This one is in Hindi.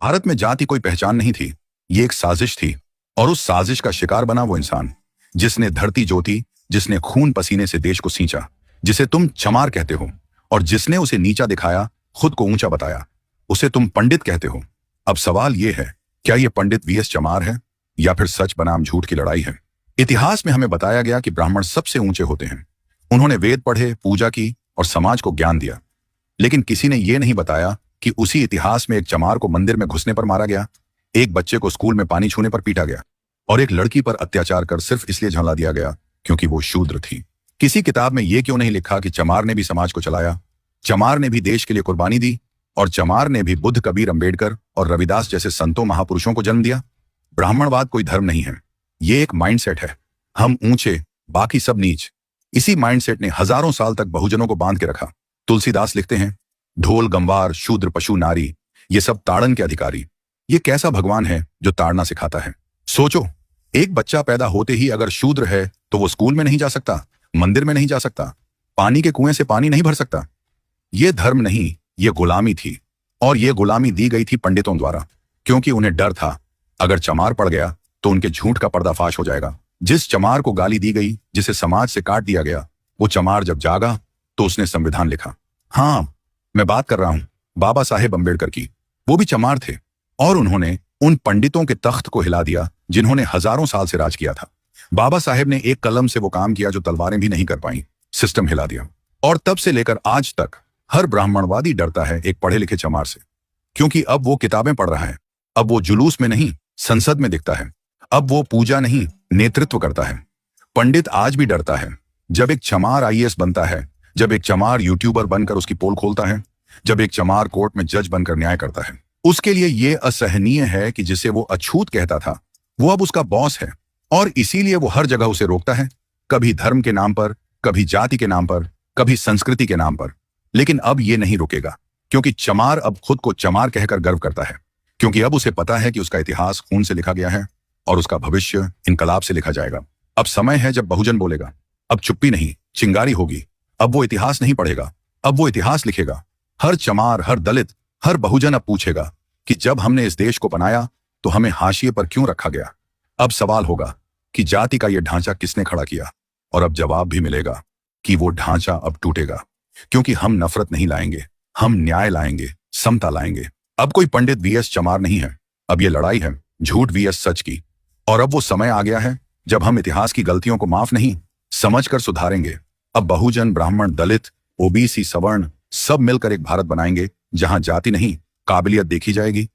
भारत में जाति कोई पहचान नहीं थी, ये एक साजिश थी। और उस साजिश का शिकार बना वो इंसान जिसने धरती जोती, जिसने खून पसीने से देश को सींचा, जिसे तुम चमार कहते हो, और जिसने उसे नीचा दिखाया, खुद को ऊंचा बताया, उसे तुम पंडित कहते हो। अब सवाल ये है, क्या ये पंडित वीएस चमार है या फिर सच बनाम झूठ की लड़ाई है? इतिहास में हमें बताया गया कि ब्राह्मण सबसे ऊंचे होते हैं। उन्होंने वेद पढ़े, पूजा की और समाज को ज्ञान दिया। लेकिन किसी ने यह नहीं बताया कि उसी इतिहास में एक चमार को मंदिर में घुसने पर मारा गया, एक बच्चे को स्कूल में पानी छूने पर पीटा गया, और एक लड़की पर अत्याचार कर सिर्फ इसलिए झंला दिया गया क्योंकि वो शूद्र थी। किसी किताब में यह क्यों नहीं लिखा कि चमार ने भी समाज को चलाया, चमार ने भी देश के लिए कुर्बानी दी, और चमार ने भी बुद्ध, कबीर, अंबेडकर और रविदास जैसे संतों, महापुरुषों को जन्म दिया? ब्राह्मणवाद कोई धर्म नहीं है, ये एक माइंडसेट है। हम ऊंचे, बाकी सब नीच। इसी माइंडसेट ने हजारों साल तक बहुजनों को बांध के रखा। तुलसीदास लिखते हैं, ढोल, गंवार, शूद्र, पशु, नारी, ये सब ताड़न के अधिकारी। ये कैसा भगवान है जो ताड़ना सिखाता है? सोचो, एक बच्चा पैदा होते ही अगर शूद्र है तो वो स्कूल में नहीं जा सकता, मंदिर में नहीं जा सकता, पानी के कुएं से पानी नहीं भर सकता। ये धर्म नहीं, ये गुलामी थी। और ये गुलामी दी गई थी पंडितों द्वारा, क्योंकि उन्हें डर था अगर चमार पड़ गया तो उनके झूठ का पर्दाफाश हो जाएगा। जिस चमार को गाली दी गई, जिसे समाज से काट दिया गया, वो चमार जब जागा तो उसने संविधान लिखा। हाँ, मैं बात कर रहा हूं बाबा साहेब अंबेडकर की। वो भी चमार थे, और उन्होंने उन पंडितों के तख्त को हिला दिया जिन्होंने हजारों साल से राज किया था। बाबा साहेब ने एक कलम से वो काम किया जो तलवारें भी नहीं कर पाई, सिस्टम हिला दिया। और तब से लेकर आज तक हर ब्राह्मणवादी डरता है एक पढ़े लिखे चमार से, क्योंकि अब वो किताबें पढ़ रहा है, अब वो जुलूस में नहीं, संसद में दिखता है, अब वो पूजा नहीं, नेतृत्व करता है। पंडित आज भी डरता है। जब एक चमार आईएएस बनता है, जब एक चमार यूट्यूबर बनकर उसकी पोल खोलता है, जब एक चमार कोर्ट में जज बनकर न्याय करता है, उसके लिए यह असहनीय है कि जिसे वो अछूत कहता था वो अब उसका बॉस है। और इसीलिए वो हर जगह उसे रोकता है, कभी धर्म के नाम पर, कभी जाति के नाम पर, कभी संस्कृति के नाम पर। लेकिन अब ये नहीं रुकेगा, क्योंकि चमार अब खुद को चमार कहकर गर्व करता है, क्योंकि अब उसे पता है कि उसका इतिहास खून से लिखा गया है और उसका भविष्य इनकलाब से लिखा जाएगा। अब समय है जब बहुजन बोलेगा। अब चुप्पी नहीं, चिंगारी होगी। अब वो इतिहास नहीं पढ़ेगा, अब वो इतिहास लिखेगा। हर चमार, हर दलित, हर बहुजन अब पूछेगा कि जब हमने इस देश को बनाया तो हमें हाशिए पर क्यों रखा गया? अब सवाल होगा कि जाति का यह ढांचा किसने खड़ा किया? और अब जवाब भी मिलेगा कि वो ढांचा अब टूटेगा, क्योंकि हम नफरत नहीं लाएंगे, हम न्याय लाएंगे, समता लाएंगे। अब कोई पंडित वीएस चमार नहीं है, अब ये लड़ाई है झूठ वीएस सच की। और अब वो समय आ गया है जब हम इतिहास की गलतियों को माफ नहीं, समझकर सुधारेंगे। अब बहुजन, ब्राह्मण, दलित, ओबीसी, सवर्ण सब मिलकर एक भारत बनाएंगे जहां जाति नहीं, काबिलियत देखी जाएगी,